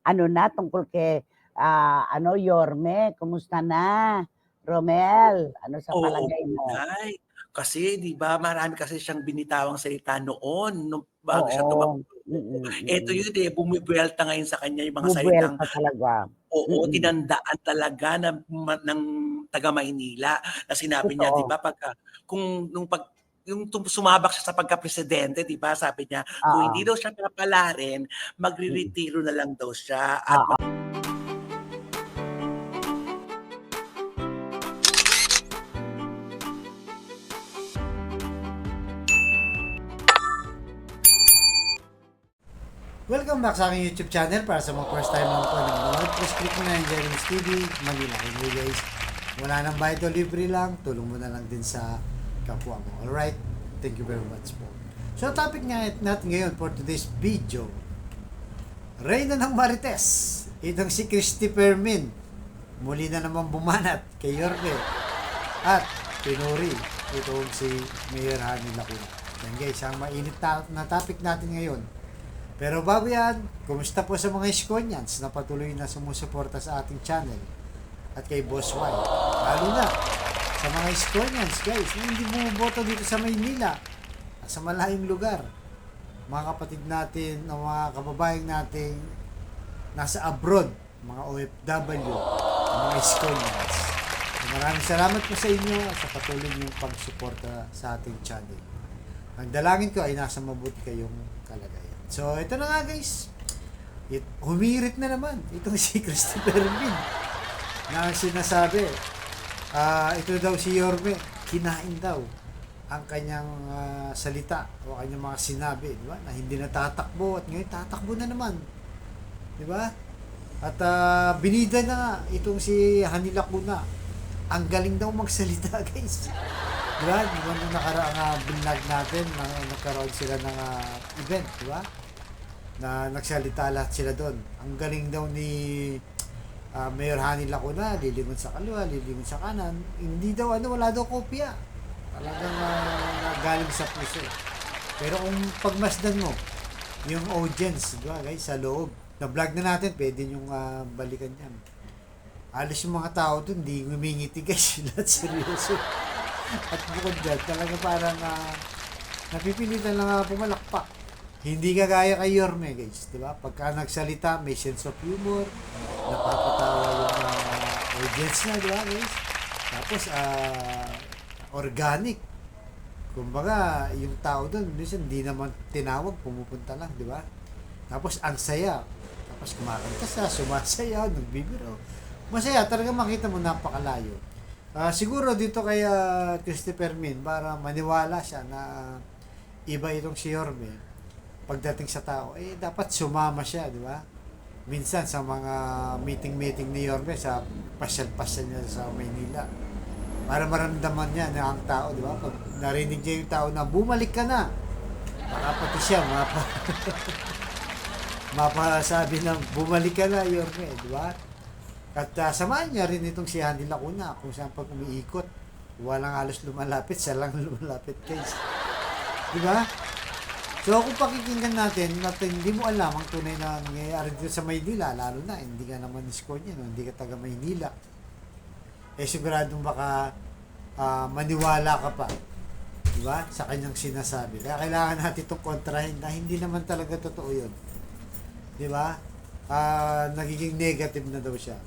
ano na tungkol kay, Yorme, kumusta na? Romel, ano sa Oo, palagay mo? ay, kasi 'di ba marami kasi siyang binitawang salita noon nung bago siya Oo, tumakbo. Eto mm. yun, eh, bumibuwelta ngayon sa kanya yung mga salitang Bubuelta talaga, oo, mm. tinandaan talaga ng taga Maynila na sinabi niya 'di Totoo, ba pagka kung nung yung sumabak siya sa pagkapresidente 'di ba sabi niya kung hindi oo, daw siya papalarin mm, magre-retiro na lang daw siya at oo. Welcome back sa aking YouTube channel. Para sa mga first time lang po na manonood, please click mo na yung Jeremy's TV, Manila. Anyway guys, wala nang bayad o libre lang, tulong mo na lang din sa kapwa mo. Alright? Thank you very much po. So topic nga natin ngayon for today's video, Reyna ng Marites. Itong si Christy Fermin, muli na naman bumanat kay Yorme at pinuri itong si Mayor Hani Lacuna. Yan guys, ang mainit na topic natin ngayon. Pero bago yan, kumusta po sa mga Iskonians na patuloy na sumusuporta sa ating channel at kay Boss Y. Lalo na sa mga Iskonians guys na hindi bumuboto dito sa Maynila at sa malayong lugar. Mga kapatid natin o mga kababayan nating nasa abroad, mga OFW, mga Iskonians. Maraming salamat po sa inyo at sa patuloy niyong pagsuporta sa ating channel. Ang dalangin ko ay nasa mabuti kayong kalagayan. So, ito na nga guys. Humirit na naman itong si Christopher Min na sinasabi, ito daw si Yorme, kinain daw ang kanyang salita o kanyang mga sinabi, di ba? Na hindi na tatakbo at ngayon tatakbo na naman. Di ba? At binida na nga itong si Hani Lacuna. Ang galing daw magsalita guys. Diba? Diba nung nakaraang binlag natin, nagkaroon sila ng event, diba? Na nagsalita lahat sila doon. Ang galing daw ni Mayor Hani Lacuna, lilingon sa kaliwa, lilingon sa kanan. Hindi daw, wala daw kopya. Talagang galing sa puso. Pero kung pagmasdan mo, yung audience, diba guys, sa loob, na-vlog na natin, pwede yung balikan yan. Alos yung mga tao doon, di ngumingiti guys, lahat seryoso. At bukod dyan, talaga parang napipilitan lang pumalakpak. Hindi kagaya kay Yorme guys, di ba? Pagka nagsalita, may sense of humor, napapatawa yung audience na, di ba guys? Tapos, organic. Kumbaga, yung tao doon, minsan di naman tinawag, pumupunta lang, di ba? Tapos, ang saya. Tapos, kumakanta siya, sumasayaw, nagbibiro. Masaya, talaga makita mo napakalayo. Siguro dito kay Christopher Min para maniwala siya na iba itong si Yorme pagdating sa tao, dapat sumama siya, di ba? Minsan sa mga meeting ni Yorme sa pasyal-pasyal niya sa Maynila para maramdaman niya na ang tao, di ba? Pag narinig niya yung tao na bumalik ka na, baka pati siya mapasabi na bumalik ka na Yorme, di ba? At samahan niya rin itong si Hani Lacuna kung saan pag umiikot, walang halos lumalapit, siya lang lumalapit guys. Di ba? So kung pakikinggan natin, hindi mo alam ang tunay na nangyayari dito sa Maynila, lalo na hindi ka naman Iskonia, no? Hindi ka taga Maynila. Siguradong baka maniwala ka pa. Di ba? Sa kanyang sinasabi. Kaya kailangan natin itong kontrahin na hindi naman talaga totoo yun. Di ba? Nagiging negative na daw siya.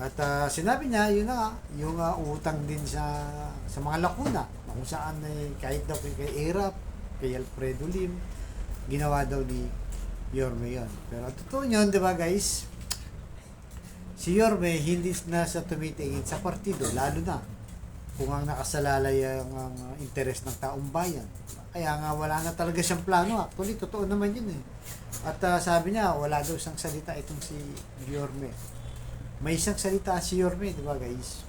At sinabi niya, yun na yung utang din sa mga Lacuna, kung saan kahit daw kay Erap, kay Alfredo Lim, ginawa daw ni Yorme yun. Pero totoo yun, di ba guys? Si Yorme hindi na sa tumitingin sa partido, lalo na kung ang nakasalalay ang interes ng taong bayan. Kaya nga wala na talaga siyang plano. Actually, totoo naman yun eh. At sabi niya, wala daw isang salita itong si Yorme. May isang salita si Yorme, di ba guys?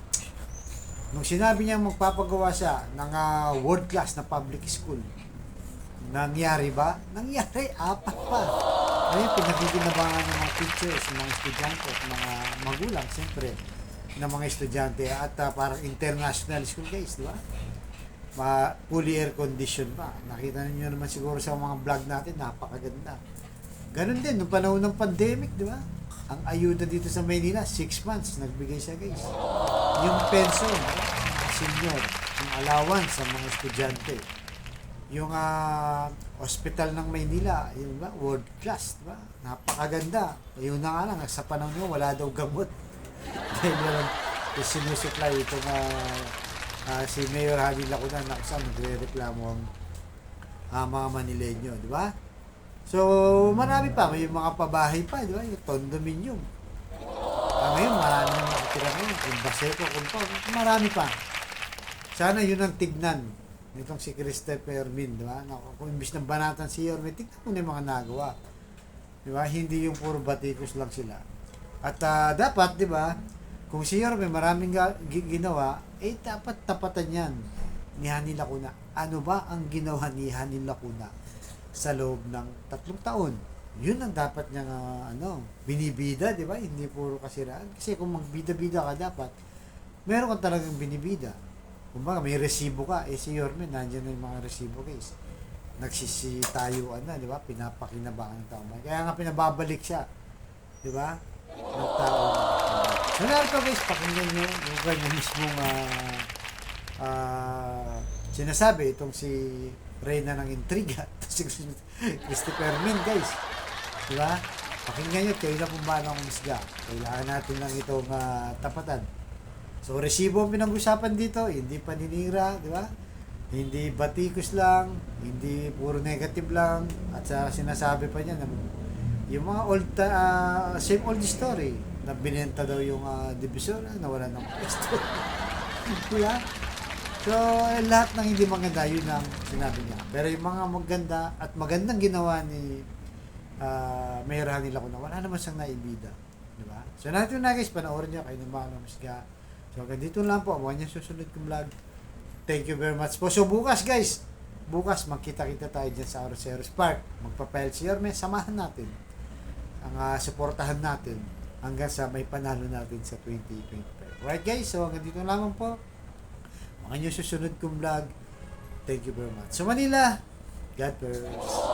Nung sinabi niya magpapagawa siya ng world class na public school, nangyari ba? Nangyari, 4 pa. Ngayon, pinagkikinabangan ng mga teachers, ng mga estudyante, at mga magulang, siyempre, ng mga estudyante, at parang international school guys, di ba? Fully air condition pa. Nakita niyo naman siguro sa mga vlog natin, napakaganda. Ganun din, nung panahon ng pandemic, di ba? Ang ayuda dito sa Maynila, 6 months, nagbigay siya guys. Yung pension, mga senior, yung allowance sa mga estudyante, yung hospital ng Maynila, yun ba, world class, di ba? Napakaganda. Yun na nga lang, sa panahon nyo, wala daw gamot. Dahil yun, sinusupply itong si Mayor Hani Lacunan na kasama, nagre-reklamo ang mga Manileño, di ba? So, marami pa. May mga pabahay pa, di ba? Yung condominium. Ngayon, marami nang nakatira ngayon. Yung Baseco, marami pa. Sana yun ang tignan nitong si Christopher Min, di ba? Kung imbis ng banatan si Yorme, tignan mo na yung mga nagawa. Di ba? Hindi yung puro batikos lang sila. At dapat, di ba, kung si Yorme maraming ginawa, dapat tapatan yan ni Hani Lacuna. Ano ba ang ginawa ni Hani Lacuna sa loob ng 3 taon? Yun ang dapat niya binibida, di ba? Hindi puro kasiraan. Kasi kung magbida-bida ka dapat, meron ka talagang binibida. Kung baga, may resibo ka. Si Yorme, nandiyan na yung mga resibo, guys. Nagsisitayuan na, di ba? Pinapakinabangan ng tao. Kaya nga pinababalik siya. Di ba? Ng tao. So, narito guys, pakinggan nyo yung kanya mismong sinasabi itong si Reyna ng Intriga. Si Christopher Min, guys. Di ba? Pakinggan nyo, kayo na kung paano ang umisga. Kailangan natin lang itong tapatan. So, resibo ang pinag-usapan dito, hindi paninira, di ba? Hindi batikos lang, hindi puro negative lang, at sinasabi pa niya na yung mga same old story, na binenta daw yung divisoria, nawala ng pwesto. Diba? So, lahat ng hindi maganda, yun ang sinabi niya. Pero yung mga maganda at magandang ginawa ni Mayor Hani Lacuna, wala naman siyang naibida. Diba? So, natin na guys, panoorin niyo kayo ng mga musga. So, ganito lang po. Huwag niya susunod kong vlog. Thank you very much po. So, bukas guys, magkita-kita tayo dyan sa Aroseros Park. Magpapile si Yorme, samahan natin. Ang suportahan natin hanggang sa may panalo natin sa 2025. Alright guys, so hanggang dito lamang po. Mga nyo susunod kong vlog. Thank you very much. So Manila, God bless.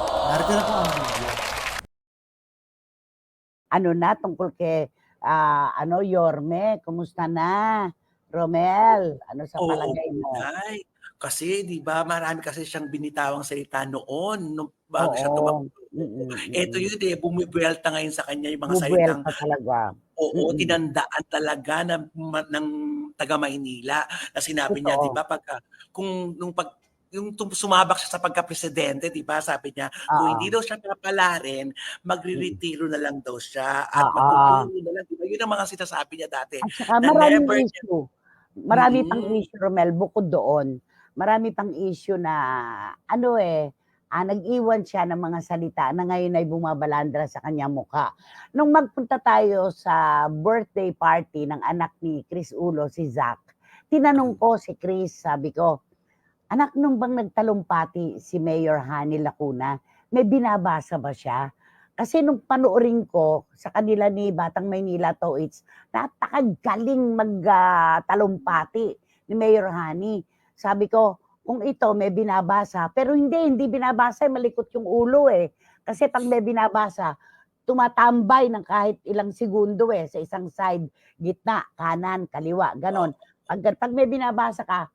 Narito na po ang video. Ano na tungkol kay Yorme, kumusta na? Romel, ano sa Oo, palagay mo? Nay. Kasi 'di ba marami kasi siyang binitawang salita noon nung bago siya Oo. tumakbo. Ito yun bumibuwelta ngayon sa kanya yung mga salitang Bubuelta talaga. tinandaan talaga ng taga Maynila na sinabi niya 'di Totoo. ba yung sumabak siya sa pagka-presidente, 'di ba? Sabi niya, kung hindi daw siya papalarin, magre-retiro na lang daw siya at Oo. magtutulong na lang, 'di ba? Yun ang mga sinasabi niya dati At saka na maraming never niya issue. Marami pang mm. issue, Romel, bukod doon. Marami pang issue na nag-iwan siya ng mga salita na ngayon ay bumabalandra sa kanyang mukha. Nung magpunta tayo sa birthday party ng anak ni Chris Ulo, si Zach, tinanong ko si Chris, sabi ko, anak, nung bang nagtalumpati si Mayor Hani Lacuna, may binabasa ba siya? Kasi nung panoorin ko sa kanila ni Batang Maynila Toits, napakagaling magtalumpati ni Mayor Hani. Sabi ko, kung ito may binabasa, pero hindi binabasa, malikot yung ulo eh. Kasi pag may binabasa, tumatambay ng kahit ilang segundo sa isang side, gitna, kanan, kaliwa, ganon. Pag may binabasa ka,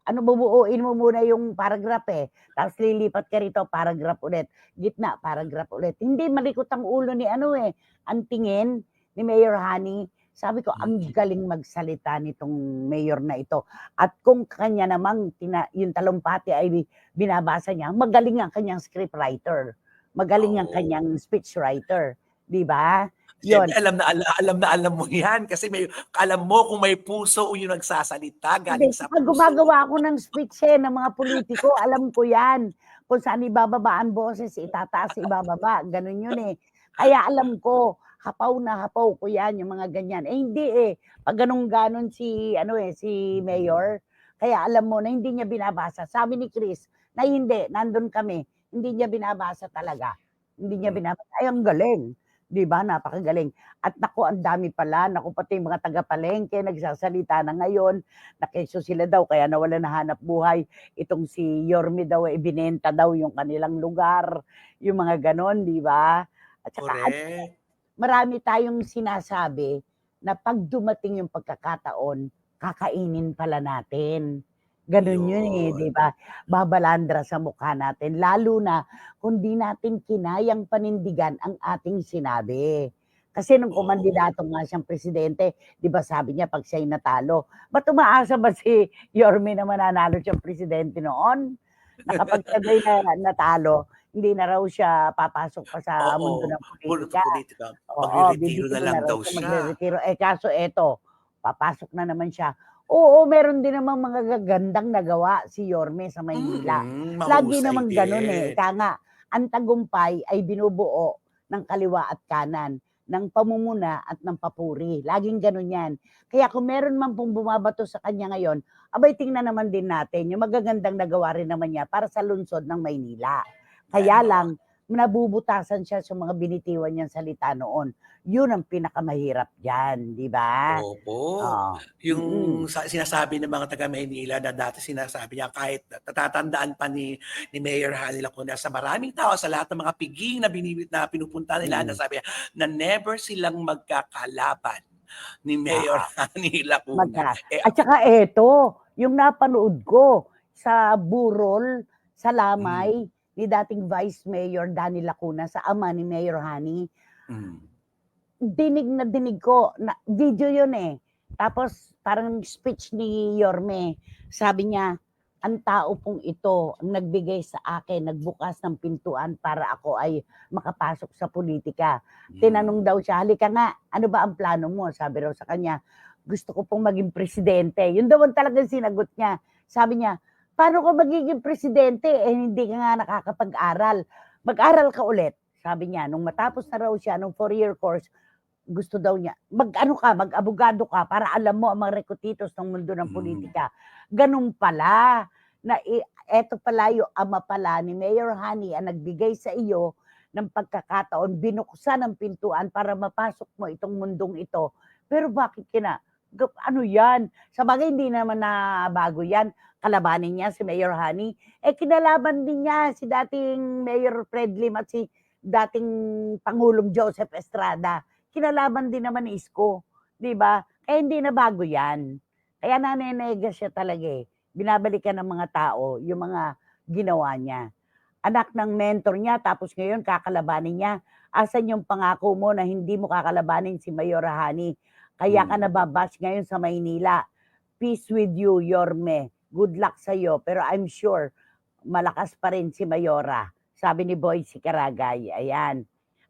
bubuuin mo muna yung paragraph tapos lilipat ka rito, paragraph ulit, gitna, paragraph ulit. Hindi malikot ang ulo ni ang tingin ni Mayor Hani. Sabi ko, ang galing magsalita nitong mayor na ito. At kung kanya namang yung talumpati ay binabasa niya, magaling ang kanyang scriptwriter. Magaling ang kanyang speechwriter. Di ba? Yun. Alam mo yan kasi alam mo kung may puso yung nagsasalita galing sa puso. Gumagawa ako ng speech ng mga politiko, alam ko yan. Kung saan ibababa ang boses, itataas, ibababa. Ganun yun Kaya alam ko, hapaw na hapaw ko yan, yung mga ganyan. Hindi Pag ganun-ganon si Mayor, kaya alam mo na hindi niya binabasa. Sabi ni Chris, na hindi, nandun kami, hindi niya binabasa talaga. Hindi niya binabasa. Ay, ang galing. Di ba? Napakagaling. At naku, ang dami pala. Naku, pati mga taga-palengke, nagsasalita na ngayon. Nakeso sila daw, kaya nawala na hanap buhay. Itong si Yorme daw, ibinenta daw yung kanilang lugar. Yung mga ganon, di ba? At saka, marami tayong sinasabi na 'pag dumating yung pagkakataon, kakainin pala natin. Gano'n yun, eh, 'di Yun. ba? Babalandra sa mukha natin lalo na kung di natin kinayang panindigan ang ating sinabi. Kasi nung Oo. kumandidato nga siyang presidente, 'di ba sabi niya 'pag siya'y natalo, ba't umaasa ba si Yorme na mananalo siyang presidente noon? Na kapag siya da'y natalo, hindi na raw siya papasok pa sa mundo Oo, ng puro pulitika. politika. Oo, Magre-retiro na bibitirin na lang raw daw siya, siya. magreretiro. Eh, kaso eto, papasok na naman siya. Oo, meron din namang mga gagandang nagawa si Yorme sa Maynila. Lagi Mahusay namang gano'n, eh, din. ika nga, ang tagumpay ay binubuo ng kaliwa at kanan, ng pamumuna at ng papuri. Laging gano'n 'yan. Kaya kung meron man pong bumabato sa kanya ngayon, abay tingnan naman din natin yung magagandang nagawa rin naman niya para sa lungsod ng Maynila. Kaya Gano'n. lang, nabubutasan siya sa mga binitiwan niyang salita noon. Yun ang pinakamahirap diyan, 'di ba? Opo. Oh, Yung mm. sinasabi ng mga taga Maynila na dati sinasabi niya kahit natatandaan pa ni Mayor Hani Lacuna sa maraming tao, sa lahat ng mga piging na pinupuntahan nila na Mm. sabi niya na never silang magkakalaban ni Mayor Oo, Hani Lacuna. Eh, at saka eto, yung napanood ko sa burol, sa hmm, lamay ni dating Vice Mayor Danny Lacuna sa ama ni Mayor Hani. hmm, Dinig na dinig ko na video yun, eh. Tapos parang speech ni Yorme, sabi niya, "Ang tao pong ito ang nagbigay sa akin, nagbukas ng pintuan para ako ay makapasok sa politika." Tinanong hmm, daw siya, "Halika nga, ano ba ang plano mo?" Sabi raw sa kanya, "Gusto ko pong maging presidente." Yun daw ang talagang sinagot niya. Sabi niya, "Paano ka magiging presidente, eh, hindi ka nga nakakapag-aral? Mag-aral ka ulit." Sabi niya, nung matapos na raw siya nung 4-year course, gusto daw niya, mag-ano ka, mag-abogado ka para alam mo ang mga rekutitos ng mundo ng hmm, politika. Gano'n pala, na eto pala yung ama pala ni Mayor Hani ang nagbigay sa iyo ng pagkakataon, binuksan ang pintuan para mapasok mo itong mundong ito. Pero bakit ano 'yan? Sabagay hindi naman na bago 'yan, kalabanin niya si Mayor Hani. Eh, kinalaban din niya si dating Mayor Fred Lim at si dating Pangulong Joseph Estrada. Kinalaban din naman ni Isko, 'di ba? Kaya hindi na bago 'yan. Kaya nanenega siya talaga, eh. Binabalikan ng mga tao yung mga ginawa niya. Anak ng mentor niya tapos ngayon kakalabanin niya. Asan yung pangako mo na hindi mo kakalabanin si Mayor Hani? Kaya ka hmm. nababash ngayon sa Maynila. Peace with you, Yorme. Good luck sa'yo. Pero I'm sure malakas pa rin si Mayora. Sabi ni Boyce Caragay. Ayan.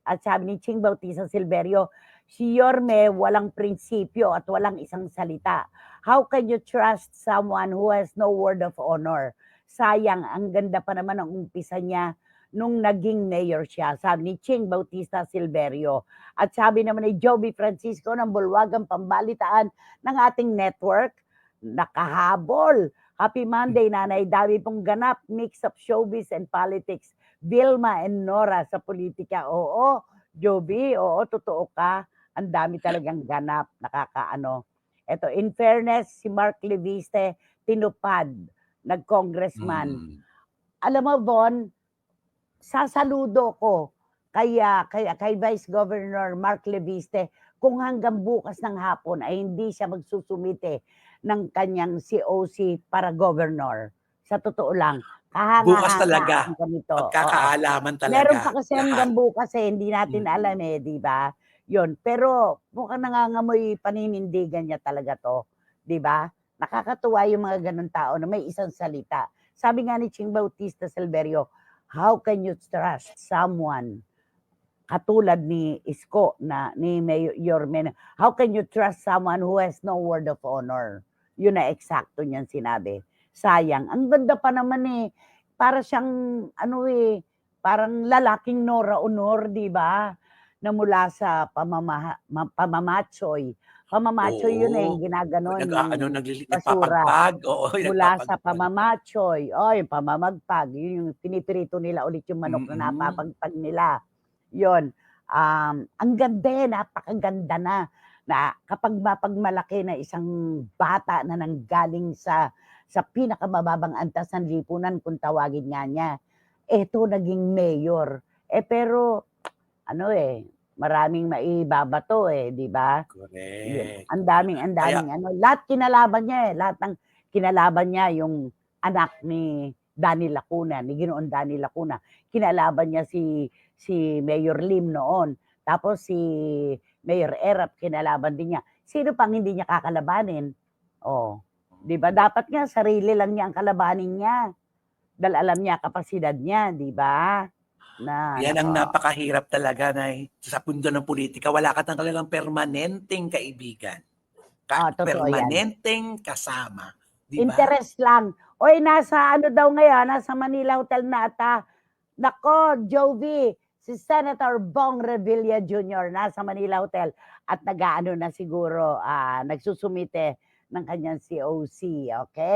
At sabi ni Ching Bautista Silverio, si Yorme walang prinsipyo at walang isang salita. How can you trust someone who has no word of honor? Sayang, ang ganda pa naman ang umpisa niya nung naging mayor siya, sabi ni Ching Bautista Silverio. At sabi naman ni Joby Francisco ng Bulwagang Pambalitaan ng ating network, nakahabol. Happy Monday, Nanay. Dami pong ganap, mix of showbiz and politics. Vilma and Nora sa politika. Oo, Joby, oo, totoo ka. Ang dami talagang ganap, nakakaano. Eto, in fairness, si Mark Leviste, tinupad, nag-congressman. Hmm. Alam mo, Von, sasaludo ko kay Vice Governor Mark Leviste kung hanggang bukas ng hapon ay hindi siya magsusumite ng kanyang COC para governor. Sa totoo lang, Bukas kahanga-hanga talaga, ang ganito, oo. magkakaalaman Meron talaga pa kasi lahat. hanggang bukas, eh, hindi natin alam, Mm. eh, 'di ba? 'Yun, pero mukhang nangangamoy paninindigan niya talaga 'to, 'di ba? Nakakatuwa yung mga gano'ng tao na may isang salita. Sabi nga ni Ching Bautista Silverio, "How can you trust someone katulad ni Isko na ni Mayor Mena, how can you trust someone who has no word of honor?" Yun na eksakto niyang sinabi. Sayang, ang ganda pa naman, eh, para siyang ano, eh, parang lalaking Nora Honor, 'di ba? Na mula sa pamamatsoy. Pamamatsoy yun, eh, Oo, yung ginaganon, nag-aano yung basura. nagpapagpag, oo, Mula sa nagpapagpag. pamamatsoy, o yung pamamagpag, yun yung pinipirito nila ulit yung manok na Mm. napapagpag nila. Yun, ang ganda, eh, napakaganda na kapag mapagmalaki na isang bata na nanggaling sa pinakamababang antas ng lipunan kung tawagin nga niya, eto naging mayor. Eh, pero ano, eh, maraming maibabato di ba? Correct. Ang daming ano, lahat kinalaban niya lahat ng kinalaban niya yung anak ni Danny Lacuna, ni Ginoong Danny Lacuna. Kinalaban niya si Mayor Lim noon. Tapos si Mayor Erap kinalaban din niya. Sino pang hindi niya kakalabanin? Oh, 'di ba? Dapat nga sarili lang niya ang kalabanin niya. Dahil alam niya kapasidad niya, 'di ba? Yan ang Nako. napakahirap talaga na sa mundo ng politika. Wala ka talagang permanenteng kaibigan. Totoo yan. Permanenteng kasama. Di ba? Interest lang. Oy, nasa ano daw ngayon? Nasa Manila Hotel na ata. Nako, Jovi, si Senator Bong Revilla Jr. nasa Manila Hotel at nag-aano na siguro, nagsusumite ng kanyang COC, okay?